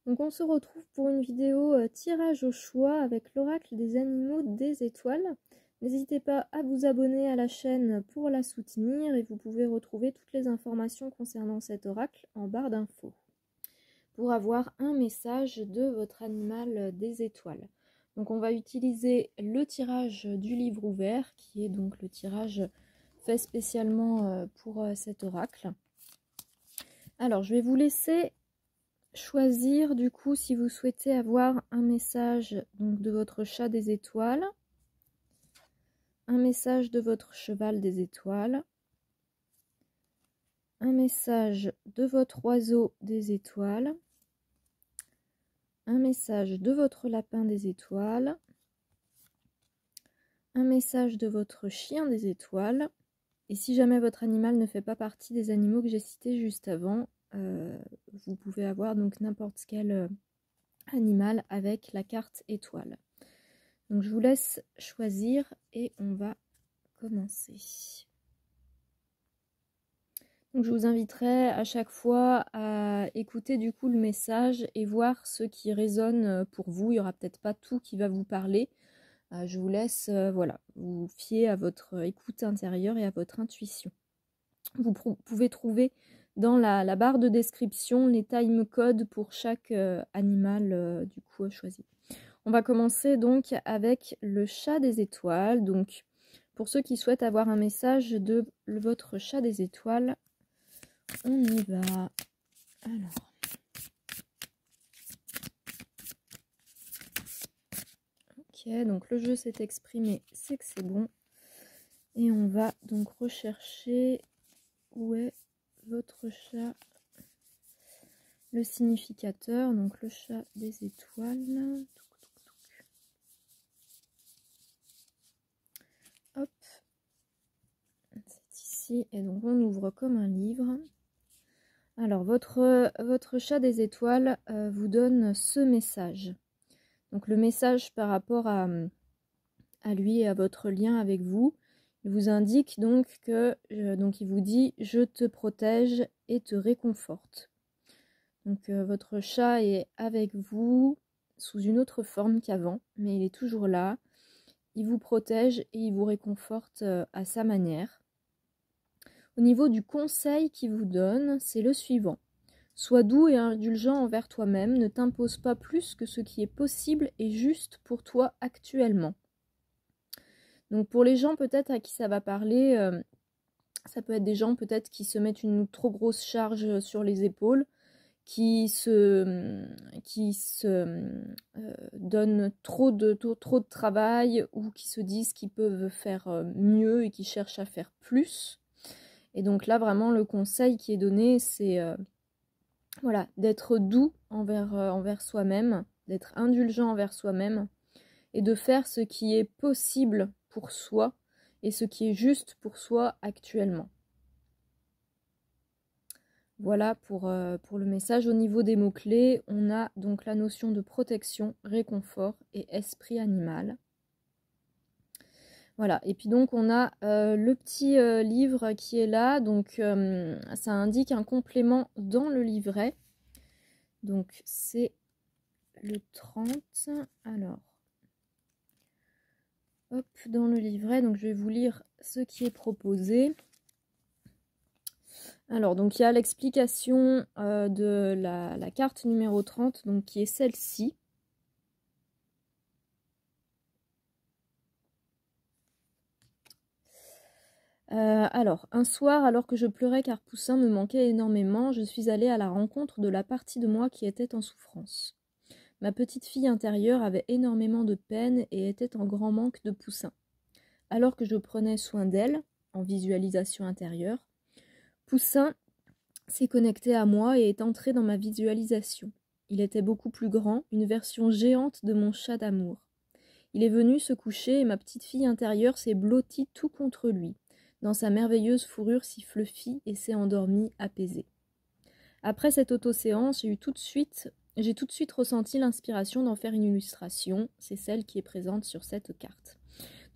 Donc on se retrouve pour une vidéo tirage au choix avec l'oracle des animaux des étoiles. N'hésitez pas à vous abonner à la chaîne pour la soutenir et vous pouvez retrouver toutes les informations concernant cet oracle en barre d'infos pour avoir un message de votre animal des étoiles. Donc on va utiliser le tirage du livre ouvert qui est donc le tirage fait spécialement pour cet oracle. Alors je vais vous laisser choisir du coup si vous souhaitez avoir un message donc de votre chat des étoiles, un message de votre cheval des étoiles, un message de votre oiseau des étoiles, un message de votre lapin des étoiles, un message de votre chien des étoiles, et si jamais votre animal ne fait pas partie des animaux que j'ai cités juste avant, vous pouvez avoir donc n'importe quel animal avec la carte étoile. Donc je vous laisse choisir et on va commencer. Donc je vous inviterai à chaque fois à écouter du coup le message et voir ce qui résonne pour vous. Il n'y aura peut-être pas tout qui va vous parler. Je vous laisse voilà, vous fier à votre écoute intérieure et à votre intuition. Vous pouvez trouver dans la barre de description les time codes pour chaque animal du coup choisi. On va commencer donc avec le chat des étoiles. Donc pour ceux qui souhaitent avoir un message de votre chat des étoiles, on y va. Alors. Ok, donc le jeu s'est exprimé, c'est que c'est bon. Et on va donc rechercher où est votre chat, le significateur, donc le chat des étoiles. Hop, c'est ici, et donc on ouvre comme un livre. Alors votre chat des étoiles vous donne ce message. Donc le message par rapport à lui et à votre lien avec vous. Il vous indique donc que, il vous dit « je te protège et te réconforte ». Donc votre chat est avec vous sous une autre forme qu'avant, mais il est toujours là. Il vous protège et il vous réconforte à sa manière. Au niveau du conseil qu'il vous donne, c'est le suivant. Sois doux et indulgent envers toi-même, ne t'impose pas plus que ce qui est possible et juste pour toi actuellement. Donc pour les gens peut-être à qui ça va parler, ça peut être des gens peut-être qui se mettent une trop grosse charge sur les épaules, qui se donnent trop de travail ou qui se disent qu'ils peuvent faire mieux et qui cherchent à faire plus. Et donc là vraiment le conseil qui est donné c'est voilà, d'être doux envers soi-même, d'être indulgent envers soi-même et de faire ce qui est possible pour soi et ce qui est juste pour soi actuellement. Voilà pour le message. Au niveau des mots-clés, on a donc la notion de protection, réconfort et esprit animal. Voilà, et puis donc on a le petit livre qui est là, donc ça indique un complément dans le livret. Donc c'est le 30. Alors, hop, dans le livret, donc je vais vous lire ce qui est proposé. Alors, donc il y a l'explication de la carte numéro 30, donc qui est celle-ci. Alors, un soir, alors que je pleurais car Poussin me manquait énormément, je suis allée à la rencontre de la partie de moi qui était en souffrance. Ma petite fille intérieure avait énormément de peine et était en grand manque de Poussin. Alors que je prenais soin d'elle, en visualisation intérieure, Poussin s'est connecté à moi et est entré dans ma visualisation. Il était beaucoup plus grand, une version géante de mon chat d'amour. Il est venu se coucher et ma petite fille intérieure s'est blottie tout contre lui, dans sa merveilleuse fourrure si fluffy, et s'est endormie apaisée. Après cette autoséance, j'ai tout de suite ressenti l'inspiration d'en faire une illustration. C'est celle qui est présente sur cette carte.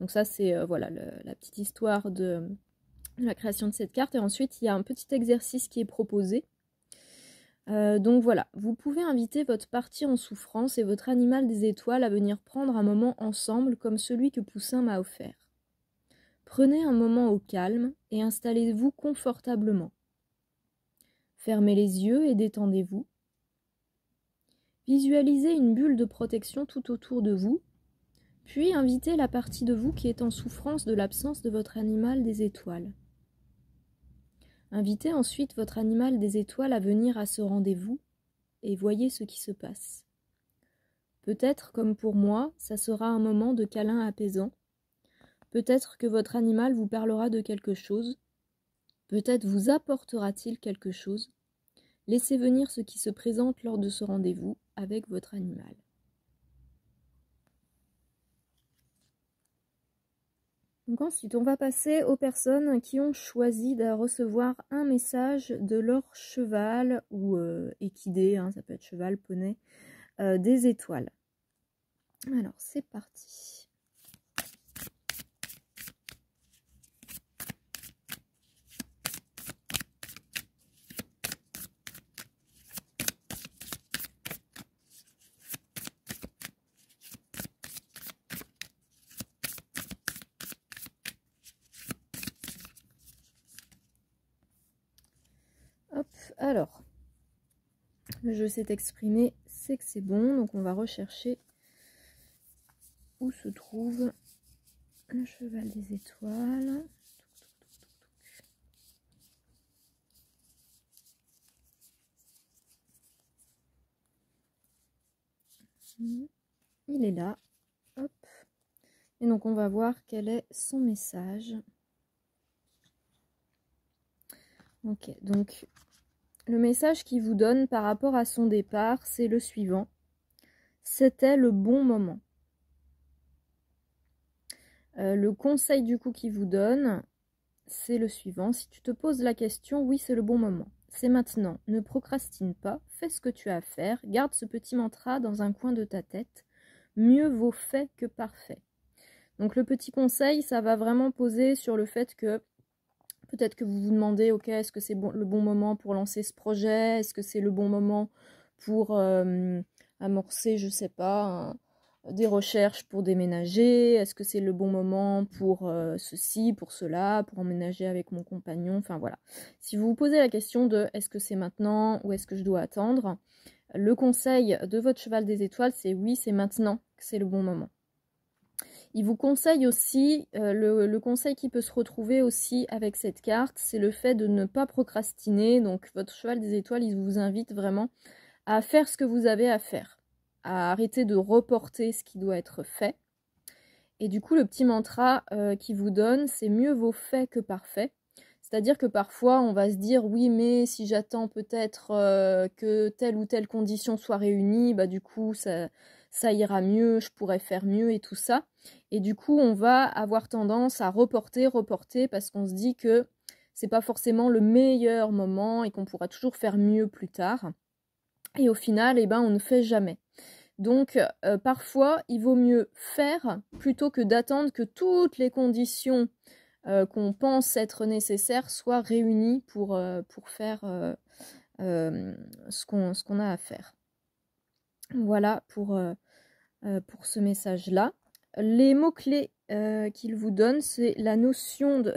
Donc ça, c'est voilà la petite histoire de la création de cette carte. Et ensuite, il y a un petit exercice qui est proposé. Donc voilà, vous pouvez inviter votre partie en souffrance et votre animal des étoiles à venir prendre un moment ensemble comme celui que Poussin m'a offert. Prenez un moment au calme et installez-vous confortablement. Fermez les yeux et détendez-vous. Visualisez une bulle de protection tout autour de vous, puis invitez la partie de vous qui est en souffrance de l'absence de votre animal des étoiles. Invitez ensuite votre animal des étoiles à venir à ce rendez-vous et voyez ce qui se passe. Peut-être, comme pour moi, ça sera un moment de câlin apaisant. Peut-être que votre animal vous parlera de quelque chose. Peut-être vous apportera-t-il quelque chose. Laissez venir ce qui se présente lors de ce rendez-vous avec votre animal. Donc ensuite, on va passer aux personnes qui ont choisi de recevoir un message de leur cheval ou équidé, hein, ça peut être cheval, poney, des étoiles. Alors, c'est parti. Hop, alors, le jeu s'est exprimé, c'est que c'est bon, donc on va rechercher où se trouve le cheval des étoiles. Il est là, hop, et donc on va voir quel est son message. Ok, donc le message qu'il vous donne par rapport à son départ, c'est le suivant. C'était le bon moment. Le conseil du coup qu'il vous donne, c'est le suivant. Si tu te poses la question, oui, c'est le bon moment. C'est maintenant. Ne procrastine pas. Fais ce que tu as à faire. Garde ce petit mantra dans un coin de ta tête. Mieux vaut fait que parfait. Donc le petit conseil, ça va vraiment poser sur le fait que peut-être que vous vous demandez, ok, est-ce que c'est le bon moment pour lancer ce projet? Est-ce que c'est le bon moment pour amorcer, je sais pas, des recherches pour déménager? Est-ce que c'est le bon moment pour ceci, pour cela, pour emménager avec mon compagnon? Enfin voilà. Si vous vous posez la question de est-ce que c'est maintenant ou est-ce que je dois attendre? Le conseil de votre cheval des étoiles, c'est oui, c'est maintenant que c'est le bon moment. Il vous conseille aussi, le conseil qui peut se retrouver aussi avec cette carte, c'est le fait de ne pas procrastiner. Donc votre cheval des étoiles, il vous invite vraiment à faire ce que vous avez à faire, à arrêter de reporter ce qui doit être fait. Et du coup, le petit mantra qu'il vous donne, c'est mieux vaut fait que parfait. C'est-à-dire que parfois, on va se dire, oui, mais si j'attends peut-être que telle ou telle condition soit réunie, bah du coup, ça ira mieux, je pourrais faire mieux et tout ça. Et du coup, on va avoir tendance à reporter, parce qu'on se dit que c'est pas forcément le meilleur moment et qu'on pourra toujours faire mieux plus tard. Et au final, eh ben, on ne fait jamais. Donc, parfois, il vaut mieux faire plutôt que d'attendre que toutes les conditions qu'on pense être nécessaires soient réunies pour faire ce qu'on a à faire. Voilà pour ce message-là. Les mots-clés qu'il vous donne, c'est la notion de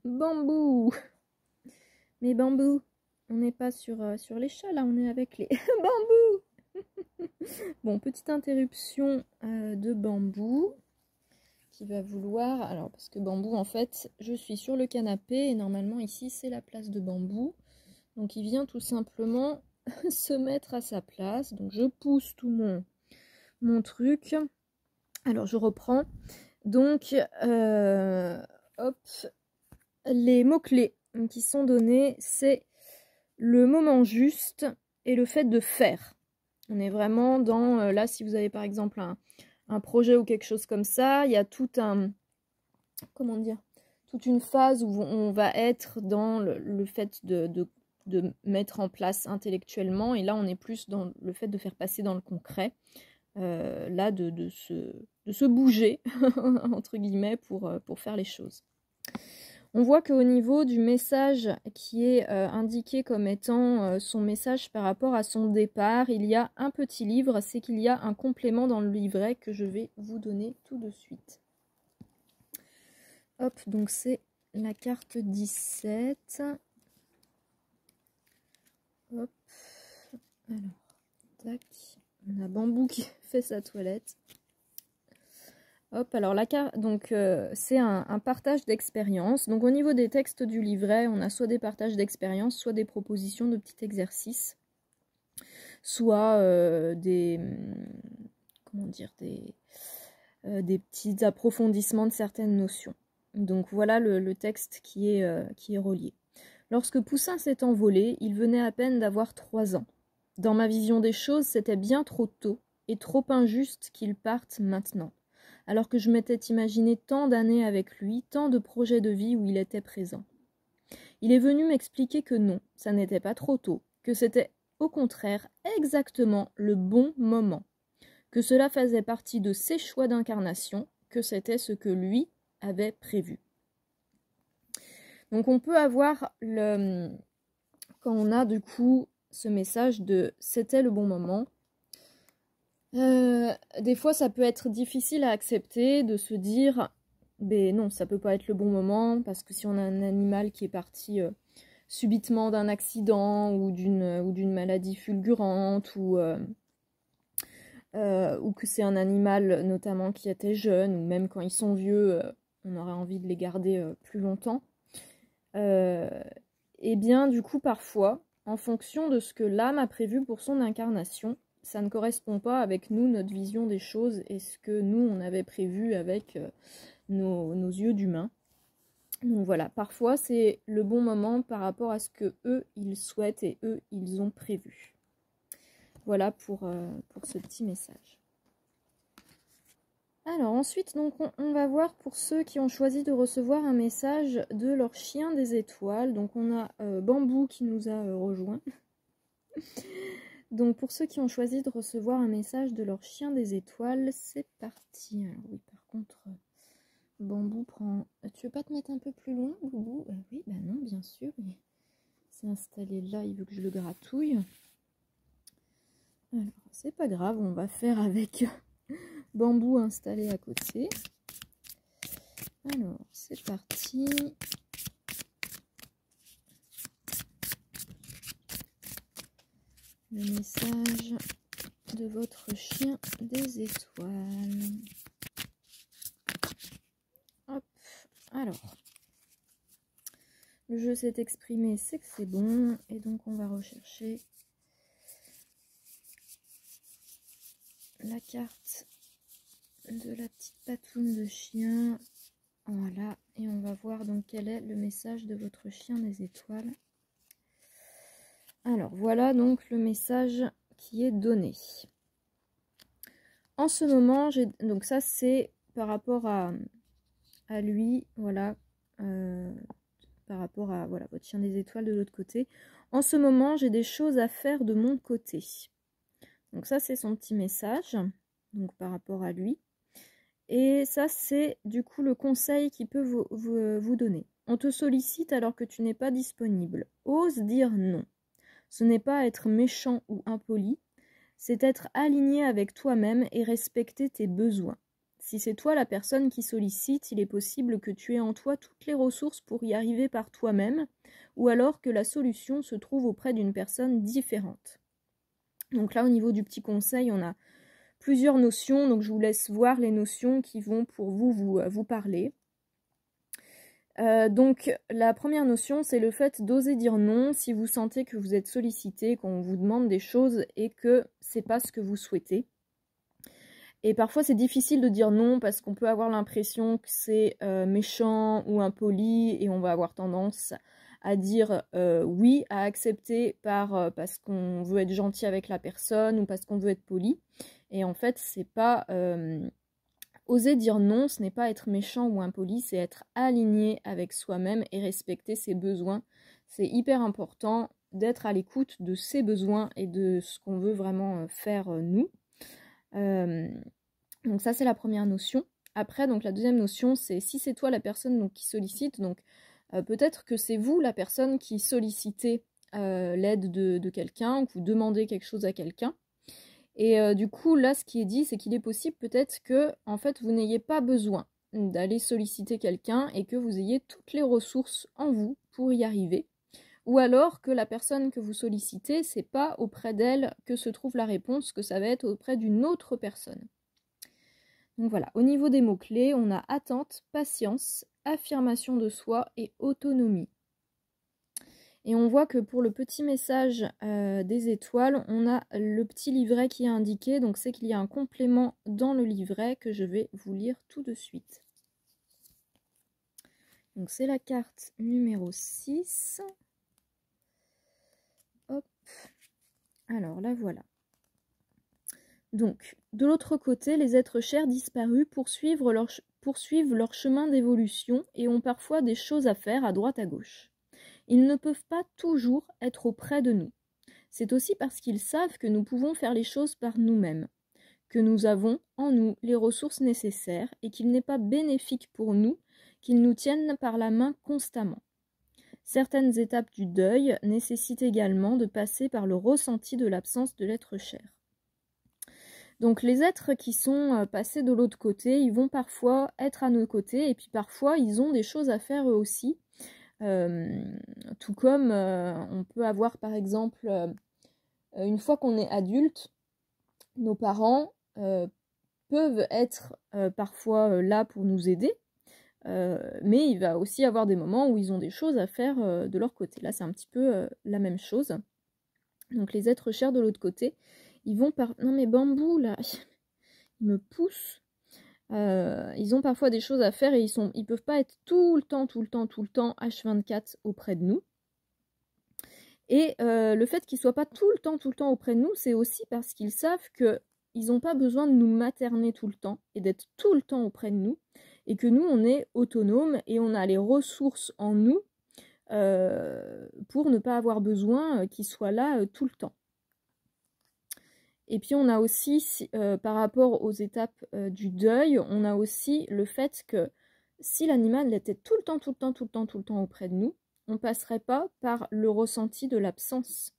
bambou. Mais bambou, on n'est pas sur les chats, là, on est avec les bambous. Bon, petite interruption de bambou qui va vouloir... Alors, parce que bambou, en fait, je suis sur le canapé et normalement, ici, c'est la place de bambou. Donc, il vient tout simplement se mettre à sa place. Donc, je pousse tout mon truc. Alors, je reprends. Donc, hop, les mots-clés qui sont donnés, c'est le moment juste et le fait de faire. On est vraiment dans, là, si vous avez par exemple un projet ou quelque chose comme ça, il y a tout un, comment dire, toute une phase où on va être dans le fait de mettre en place intellectuellement, et là on est plus dans le fait de faire passer dans le concret, là de se bouger, entre guillemets, pour faire les choses. On voit qu'au niveau du message qui est indiqué comme étant son message par rapport à son départ, il y a un petit livre, c'est qu'il y a un complément dans le livret que je vais vous donner tout de suite. Hop, donc c'est la carte 17. Hop, alors, tac, on a Bambou qui fait sa toilette. Hop, alors la carte, donc c'est un partage d'expérience. Donc au niveau des textes du livret, on a soit des partages d'expérience, soit des propositions de petits exercices, soit comment dire, des petits approfondissements de certaines notions. Donc voilà le texte qui est relié. Lorsque Poussin s'est envolé, il venait à peine d'avoir 3 ans. Dans ma vision des choses, c'était bien trop tôt et trop injuste qu'il parte maintenant, alors que je m'étais imaginé tant d'années avec lui, tant de projets de vie où il était présent. Il est venu m'expliquer que non, ça n'était pas trop tôt, que c'était au contraire exactement le bon moment, que cela faisait partie de ses choix d'incarnation, que c'était ce que lui avait prévu. Donc on peut avoir, quand on a du coup ce message de « c'était le bon moment », des fois ça peut être difficile à accepter de se dire « ben non, ça peut pas être le bon moment » parce que si on a un animal qui est parti subitement d'un accident ou d'une maladie fulgurante ou que c'est un animal notamment qui était jeune ou même quand ils sont vieux, on aurait envie de les garder plus longtemps. Et bien du coup parfois, en fonction de ce que l'âme a prévu pour son incarnation, ça ne correspond pas avec nous, notre vision des choses et ce que nous on avait prévu avec nos yeux d'humain. Donc voilà, parfois c'est le bon moment par rapport à ce que eux ils souhaitent et eux ils ont prévu. Voilà pour ce petit message. Alors ensuite, donc, on va voir pour ceux qui ont choisi de recevoir un message de leur chien des étoiles. Donc on a Bambou qui nous a rejoint. Donc pour ceux qui ont choisi de recevoir un message de leur chien des étoiles, c'est parti. Alors oui, par contre, Bambou prend... Tu veux pas te mettre un peu plus loin, Boubou? Oui, bah non, bien sûr. Il s'est installé là, il veut que je le gratouille. Alors, c'est pas grave, on va faire avec... Bambou installé à côté. Alors, c'est parti. Le message de votre chien des étoiles. Hop, alors. Le jeu s'est exprimé, c'est que c'est bon. Et donc, on va rechercher la carte de la petite patoune de chien. Voilà, et on va voir donc quel est le message de votre chien des étoiles. Alors voilà donc le message qui est donné. En ce moment, donc ça c'est par rapport à lui, voilà, par rapport à voilà, votre chien des étoiles de l'autre côté. En ce moment, j'ai des choses à faire de mon côté. Donc ça c'est son petit message, donc par rapport à lui. Et ça, c'est du coup le conseil qu'il peut vous donner. On te sollicite alors que tu n'es pas disponible. Ose dire non. Ce n'est pas être méchant ou impoli, c'est être aligné avec toi-même et respecter tes besoins. Si c'est toi la personne qui sollicite, il est possible que tu aies en toi toutes les ressources pour y arriver par toi-même, ou alors que la solution se trouve auprès d'une personne différente. Donc là, au niveau du petit conseil, on a plusieurs notions, donc je vous laisse voir les notions qui vont pour vous parler. Donc la première notion, c'est le fait d'oser dire non si vous sentez que vous êtes sollicité, qu'on vous demande des choses et que c'est pas ce que vous souhaitez. Et parfois c'est difficile de dire non parce qu'on peut avoir l'impression que c'est méchant ou impoli et on va avoir tendance à dire oui, à accepter parce qu'on veut être gentil avec la personne ou parce qu'on veut être poli. Et en fait, c'est pas... oser dire non, ce n'est pas être méchant ou impoli, c'est être aligné avec soi-même et respecter ses besoins. C'est hyper important d'être à l'écoute de ses besoins et de ce qu'on veut vraiment faire nous. Donc ça, c'est la première notion. Après, donc la deuxième notion, c'est si c'est toi la personne donc, qui sollicite, donc Peut-être que c'est vous la personne qui sollicitez l'aide de quelqu'un, que vous demandez quelque chose à quelqu'un. Et du coup, là, ce qui est dit, c'est qu'il est possible peut-être que, en fait, vous n'ayez pas besoin d'aller solliciter quelqu'un et que vous ayez toutes les ressources en vous pour y arriver. Ou alors que la personne que vous sollicitez, c'est pas auprès d'elle que se trouve la réponse, que ça va être auprès d'une autre personne. Donc voilà, au niveau des mots-clés, on a attente, patience, affirmation de soi et autonomie. Et on voit que pour le petit message des étoiles, on a le petit livret qui est indiqué. Donc c'est qu'il y a un complément dans le livret que je vais vous lire tout de suite. Donc c'est la carte numéro 6. Hop. Alors là voilà. Donc, de l'autre côté, les êtres chers disparus poursuivent leur chemin d'évolution et ont parfois des choses à faire à droite à gauche. Ils ne peuvent pas toujours être auprès de nous. C'est aussi parce qu'ils savent que nous pouvons faire les choses par nous-mêmes, que nous avons en nous les ressources nécessaires et qu'il n'est pas bénéfique pour nous qu'ils nous tiennent par la main constamment. Certaines étapes du deuil nécessitent également de passer par le ressenti de l'absence de l'être cher. Donc les êtres qui sont passés de l'autre côté, ils vont parfois être à nos côtés et puis parfois ils ont des choses à faire eux aussi. Tout comme on peut avoir par exemple, une fois qu'on est adulte, nos parents peuvent être parfois là pour nous aider, mais il va aussi y avoir des moments où ils ont des choses à faire de leur côté. Là c'est un petit peu la même chose. Donc les êtres chers de l'autre côté, ils vont par... Non mais bambou là, ils me poussent. Ils ont parfois des choses à faire et ils peuvent pas être tout le temps H24 auprès de nous. Et le fait qu'ils soient pas tout le temps auprès de nous, c'est aussi parce qu'ils savent qu'ils n'ont pas besoin de nous materner tout le temps et d'être tout le temps auprès de nous. Et que nous, on est autonome et on a les ressources en nous pour ne pas avoir besoin qu'ils soient là tout le temps. Et puis on a aussi, par rapport aux étapes du deuil, on a aussi le fait que si l'animal était tout le temps auprès de nous, on ne passerait pas par le ressenti de l'absence.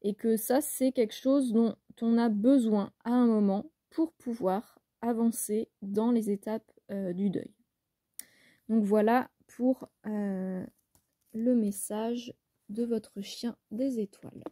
Et que ça, c'est quelque chose dont on a besoin à un moment pour pouvoir avancer dans les étapes du deuil. Donc voilà pour le message de votre chien des étoiles.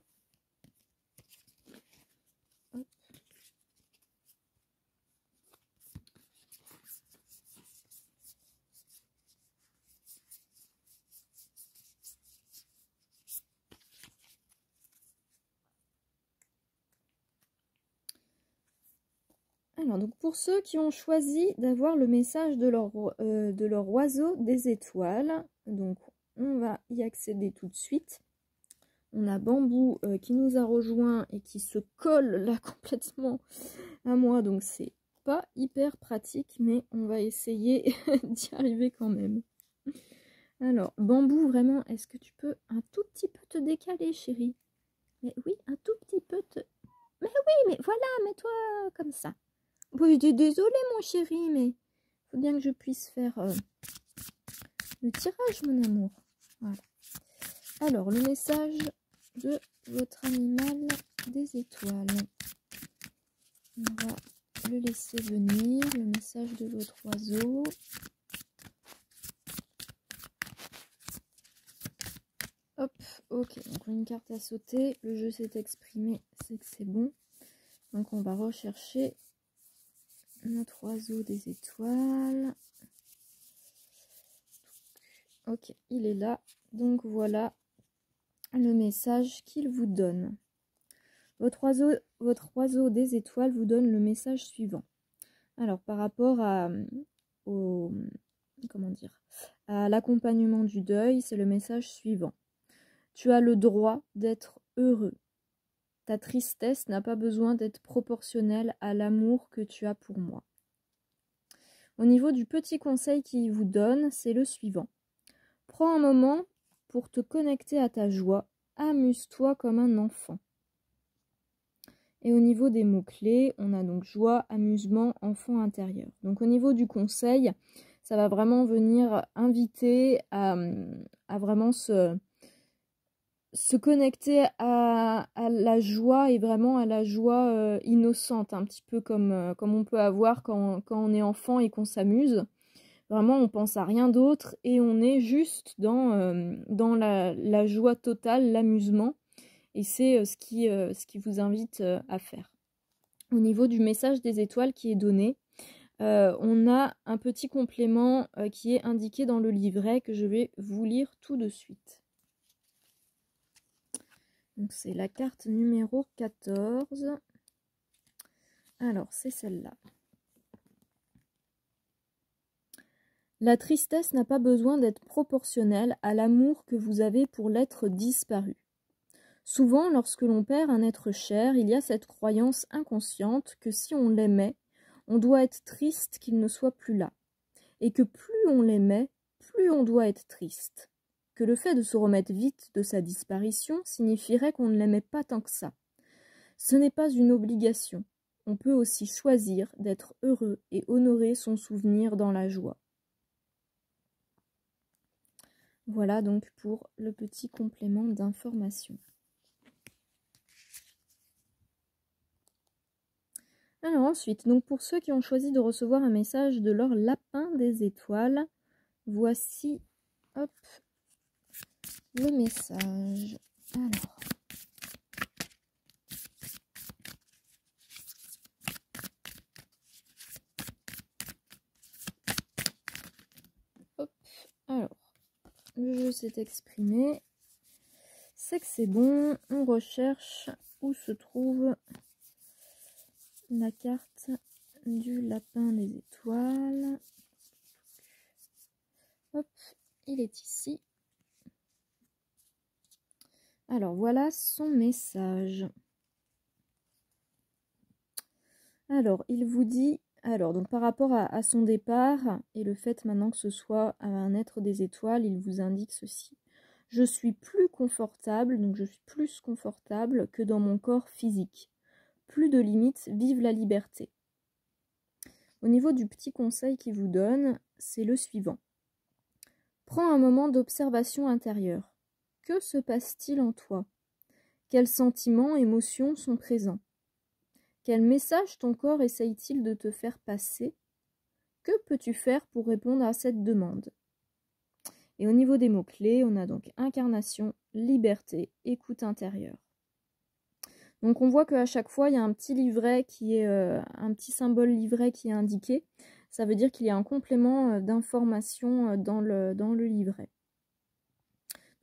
Alors, donc pour ceux qui ont choisi d'avoir le message de leur oiseau des étoiles, donc on va y accéder tout de suite. On a Bambou qui nous a rejoint et qui se colle là complètement à moi, donc c'est pas hyper pratique, mais on va essayer d'y arriver quand même. Alors, Bambou, vraiment, est-ce que tu peux un tout petit peu te décaler, chérie? Mais oui, un tout petit peu te... Mais oui, mais voilà, mets-toi comme ça. Oui, désolée mon chéri, mais il faut bien que je puisse faire le tirage, mon amour. Voilà. Alors, le message de votre animal des étoiles. On va le laisser venir, le message de votre oiseau. Hop, ok, donc une carte à sauter, le jeu s'est exprimé, c'est que c'est bon. Donc on va rechercher notre oiseau des étoiles. Ok, il est là. Donc voilà le message qu'il vous donne. Votre oiseau des étoiles vous donne le message suivant. Alors par rapport à l'accompagnement du deuil, c'est le message suivant. Tu as le droit d'être heureux. Ta tristesse n'a pas besoin d'être proportionnelle à l'amour que tu as pour moi. Au niveau du petit conseil qu'il vous donne, c'est le suivant. Prends un moment pour te connecter à ta joie. Amuse-toi comme un enfant. Et au niveau des mots-clés, on a donc joie, amusement, enfant intérieur. Donc au niveau du conseil, Ça va vraiment venir inviter à vraiment se connecter à la joie et vraiment à la joie innocente, un petit peu comme on peut avoir quand on est enfant et qu'on s'amuse. Vraiment, on pense à rien d'autre et on est juste dans la joie totale, l'amusement. Et c'est ce qui vous invite à faire. Au niveau du message des étoiles qui est donné, on a un petit complément qui est indiqué dans le livret que je vais vous lire tout de suite. Donc c'est la carte numéro 14. Alors, c'est celle-là. La tristesse n'a pas besoin d'être proportionnelle à l'amour que vous avez pour l'être disparu. Souvent, lorsque l'on perd un être cher, il y a cette croyance inconsciente que si on l'aimait, on doit être triste qu'il ne soit plus là, et que plus on l'aimait, plus on doit être triste, que le fait de se remettre vite de sa disparition signifierait qu'on ne l'aimait pas tant que ça. Ce n'est pas une obligation, on peut aussi choisir d'être heureux et honorer son souvenir dans la joie. Voilà donc pour le petit complément d'information. Alors ensuite, donc pour ceux qui ont choisi de recevoir un message de leur lapin des étoiles, voici hop, le message. Alors. Hop, alors. Le jeu s'est exprimé. C'est que c'est bon. On recherche où se trouve la carte du lapin des étoiles. Hop, il est ici. Alors voilà son message. Alors il vous dit, alors donc par rapport à son départ et le fait maintenant que ce soit un être des étoiles, il vous indique ceci. Je suis plus confortable, donc je suis plus confortable que dans mon corps physique. Plus de limites, vive la liberté. Au niveau du petit conseil qu'il vous donne, c'est le suivant. Prends un moment d'observation intérieure. Que se passe-t-il en toi? Quels sentiments, émotions sont présents? Quel message ton corps essaye-t-il de te faire passer? Que peux-tu faire pour répondre à cette demande? Et au niveau des mots-clés, on a donc incarnation, liberté, écoute intérieure. Donc on voit qu'à chaque fois, il y a un petit livret qui est un petit symbole livret qui est indiqué. Ça veut dire qu'il y a un complément d'information dans le livret.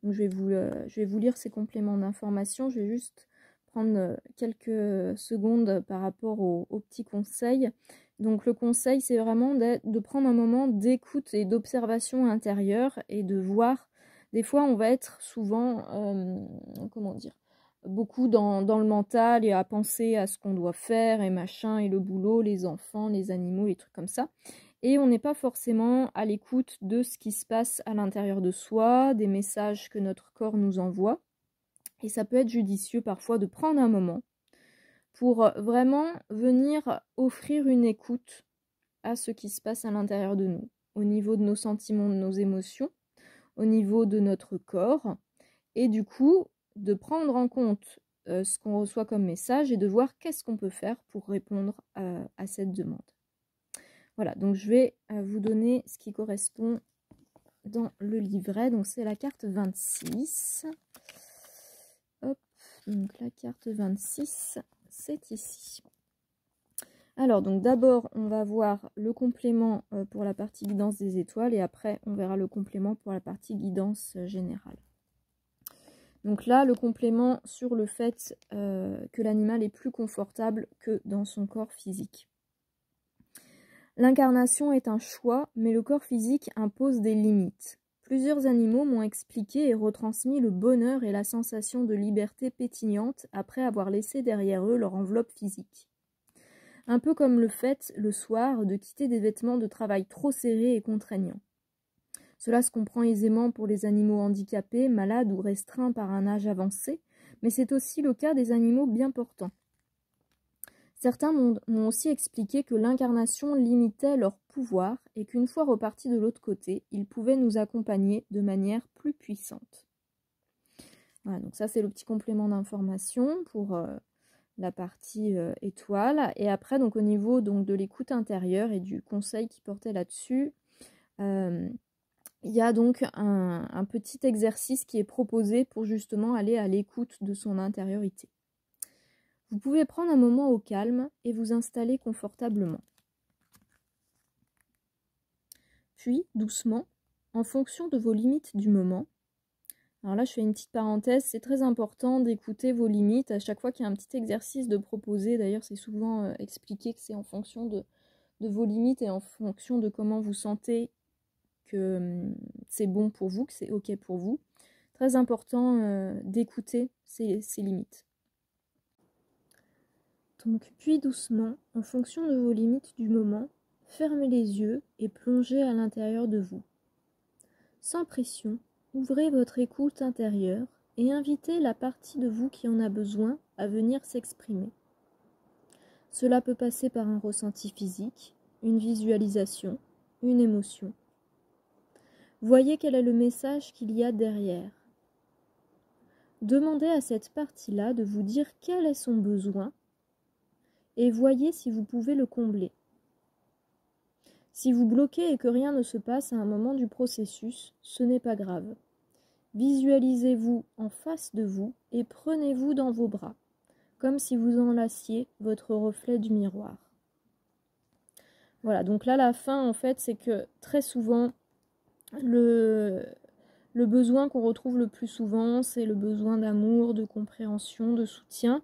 Donc je vais vous lire ces compléments d'information. Je vais juste prendre quelques secondes par rapport au petit conseil. Donc le conseil, c'est vraiment de prendre un moment d'écoute et d'observation intérieure et de voir. Des fois, on va être souvent, comment dire, beaucoup dans le mental et à penser à ce qu'on doit faire et machin, et le boulot, les enfants, les animaux, les trucs comme ça. Et on n'est pas forcément à l'écoute de ce qui se passe à l'intérieur de soi, des messages que notre corps nous envoie. Et ça peut être judicieux parfois de prendre un moment pour vraiment venir offrir une écoute à ce qui se passe à l'intérieur de nous, au niveau de nos sentiments, de nos émotions, au niveau de notre corps, et du coup de prendre en compte ce qu'on reçoit comme message et de voir qu'est-ce qu'on peut faire pour répondre à cette demande. Voilà, donc je vais vous donner ce qui correspond dans le livret. Donc c'est la carte 26. Hop, donc la carte 26, c'est ici. Alors, donc d'abord, on va voir le complément pour la partie guidance des étoiles et après, on verra le complément pour la partie guidance générale. Donc là, le complément sur le fait que l'animal est plus confortable que dans son corps physique. L'incarnation est un choix, mais le corps physique impose des limites. Plusieurs animaux m'ont expliqué et retransmis le bonheur et la sensation de liberté pétillante après avoir laissé derrière eux leur enveloppe physique. Un peu comme le fait, le soir, de quitter des vêtements de travail trop serrés et contraignants. Cela se comprend aisément pour les animaux handicapés, malades ou restreints par un âge avancé, mais c'est aussi le cas des animaux bien portants. Certains m'ont aussi expliqué que l'incarnation limitait leur pouvoir et qu'une fois repartis de l'autre côté, ils pouvaient nous accompagner de manière plus puissante. Voilà, donc ça c'est le petit complément d'information pour la partie étoile. Et après, donc au niveau donc, de l'écoute intérieure et du conseil qui portait là-dessus, il y a donc un petit exercice qui est proposé pour justement aller à l'écoute de son intériorité. Vous pouvez prendre un moment au calme et vous installer confortablement. Puis, doucement, en fonction de vos limites du moment, alors là je fais une petite parenthèse, c'est très important d'écouter vos limites à chaque fois qu'il y a un petit exercice de proposer. D'ailleurs c'est souvent expliqué que c'est en fonction de vos limites et en fonction de comment vous sentez que c'est bon pour vous, que c'est ok pour vous. Très important d'écouter ces limites. Donc puis doucement, en fonction de vos limites du moment, fermez les yeux et plongez à l'intérieur de vous. Sans pression, ouvrez votre écoute intérieure et invitez la partie de vous qui en a besoin à venir s'exprimer. Cela peut passer par un ressenti physique, une visualisation, une émotion. Voyez quel est le message qu'il y a derrière. Demandez à cette partie-là de vous dire quel est son besoin et voyez si vous pouvez le combler. Si vous bloquez et que rien ne se passe à un moment du processus, ce n'est pas grave. Visualisez-vous en face de vous et prenez-vous dans vos bras, comme si vous enlaciez votre reflet du miroir. Voilà, donc là la fin en fait c'est que très souvent le besoin qu'on retrouve le plus souvent c'est le besoin d'amour, de compréhension, de soutien.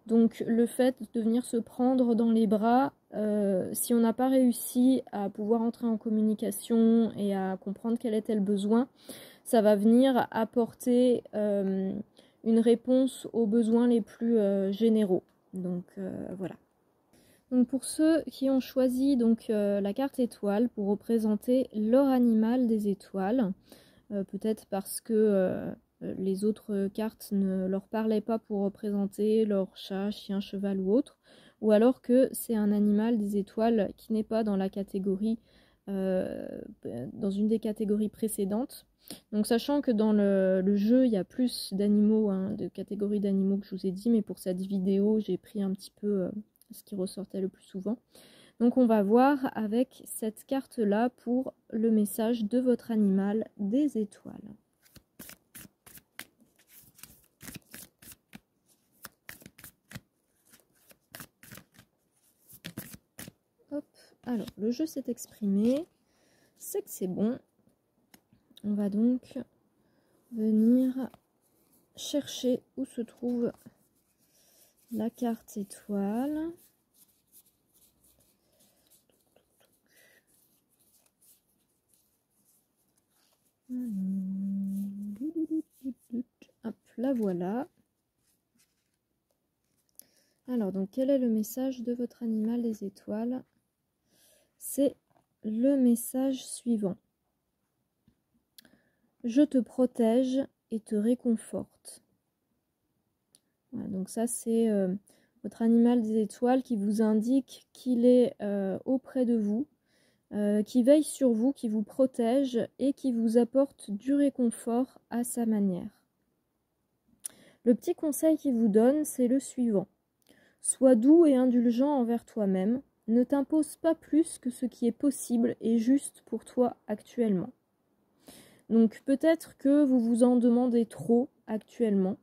Donc le fait de venir se prendre dans les bras, si on n'a pas réussi à pouvoir entrer en communication et à comprendre quel était le besoin, ça va venir apporter une réponse aux besoins les plus généraux. Donc voilà. Donc pour ceux qui ont choisi donc, la carte étoile pour représenter leur animal des étoiles, peut-être parce que les autres cartes ne leur parlaient pas pour représenter leur chat, chien, cheval ou autre, ou alors que c'est un animal des étoiles qui n'est pas dans la catégorie, dans une des catégories précédentes. Donc sachant que dans le jeu il y a plus d'animaux, de catégories d'animaux que je vous ai dit, mais pour cette vidéo j'ai pris un petit peu ce qui ressortait le plus souvent. Donc on va voir avec cette carte là pour le message de votre animal des étoiles. Hop, alors le jeu s'est exprimé, c'est que c'est bon. On va donc venir chercher où se trouve la carte étoile. Hop, la voilà. Alors, donc, quel est le message de votre animal des étoiles? C'est le message suivant. Je te protège et te réconforte. Voilà, donc ça, c'est votre animal des étoiles qui vous indique qu'il est auprès de vous, qui veille sur vous, qui vous protège et qui vous apporte du réconfort à sa manière. Le petit conseil qu'il vous donne, c'est le suivant. Sois doux et indulgent envers toi-même. Ne t'impose pas plus que ce qui est possible et juste pour toi actuellement. Donc peut-être que vous vous en demandez trop actuellement.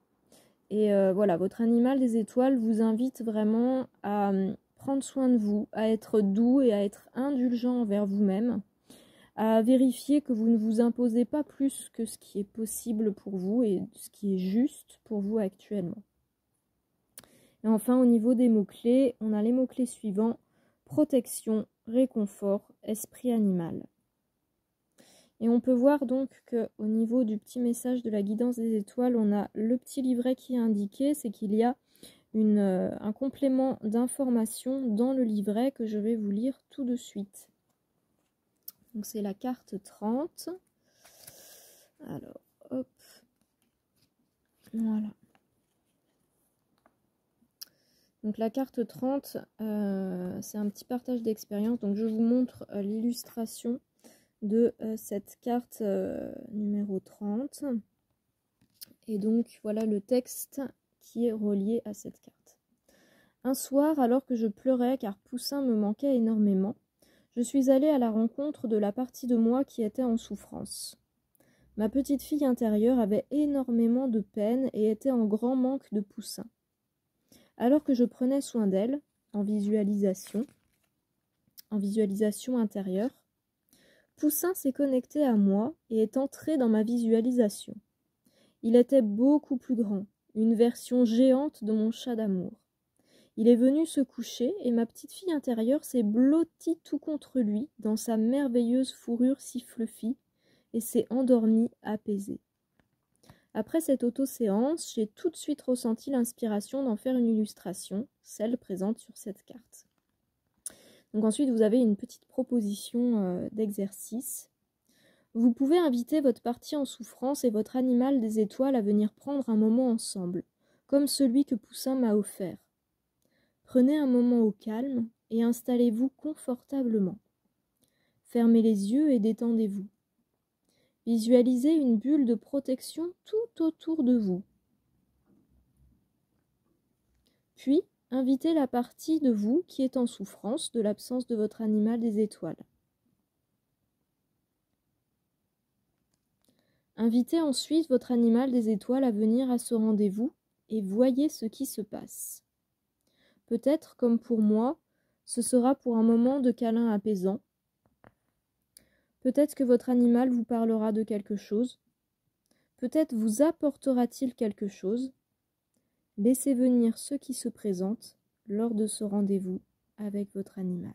Et voilà, votre animal des étoiles vous invite vraiment à prendre soin de vous, à être doux et à être indulgent envers vous-même, à vérifier que vous ne vous imposez pas plus que ce qui est possible pour vous et ce qui est juste pour vous actuellement. Et enfin, au niveau des mots-clés, on a les mots-clés suivants: protection, réconfort, esprit animal. Et on peut voir donc qu'au niveau du petit message de la guidance des étoiles, on a le petit livret qui est indiqué, c'est qu'il y a un complément d'information dans le livret que je vais vous lire tout de suite. Donc c'est la carte 30. Alors, hop. Voilà. Donc la carte 30, c'est un petit partage d'expérience. Donc je vous montre l'illustration de cette carte numéro 30. Et donc voilà le texte qui est relié à cette carte. Un soir, alors que je pleurais car Poussin me manquait énormément, je suis allée à la rencontre de la partie de moi qui était en souffrance. Ma petite fille intérieure avait énormément de peine et était en grand manque de Poussin. Alors que je prenais soin d'elle, en visualisation intérieure, Poussin s'est connecté à moi et est entré dans ma visualisation. Il était beaucoup plus grand, une version géante de mon chat d'amour. Il est venu se coucher et ma petite fille intérieure s'est blottie tout contre lui dans sa merveilleuse fourrure si fluffy et s'est endormie apaisée. Après cette auto-séance, j'ai tout de suite ressenti l'inspiration d'en faire une illustration, celle présente sur cette carte. Donc ensuite, vous avez une petite proposition d'exercice. Vous pouvez inviter votre partie en souffrance et votre animal des étoiles à venir prendre un moment ensemble, comme celui que Poussin m'a offert. Prenez un moment au calme et installez-vous confortablement. Fermez les yeux et détendez-vous. Visualisez une bulle de protection tout autour de vous. Puis, invitez la partie de vous qui est en souffrance de l'absence de votre animal des étoiles. Invitez ensuite votre animal des étoiles à venir à ce rendez-vous et voyez ce qui se passe. Peut-être, comme pour moi, ce sera pour un moment de câlin apaisant. Peut-être que votre animal vous parlera de quelque chose. Peut-être vous apportera-t-il quelque chose. Laissez venir ce qui se présente lors de ce rendez-vous avec votre animal.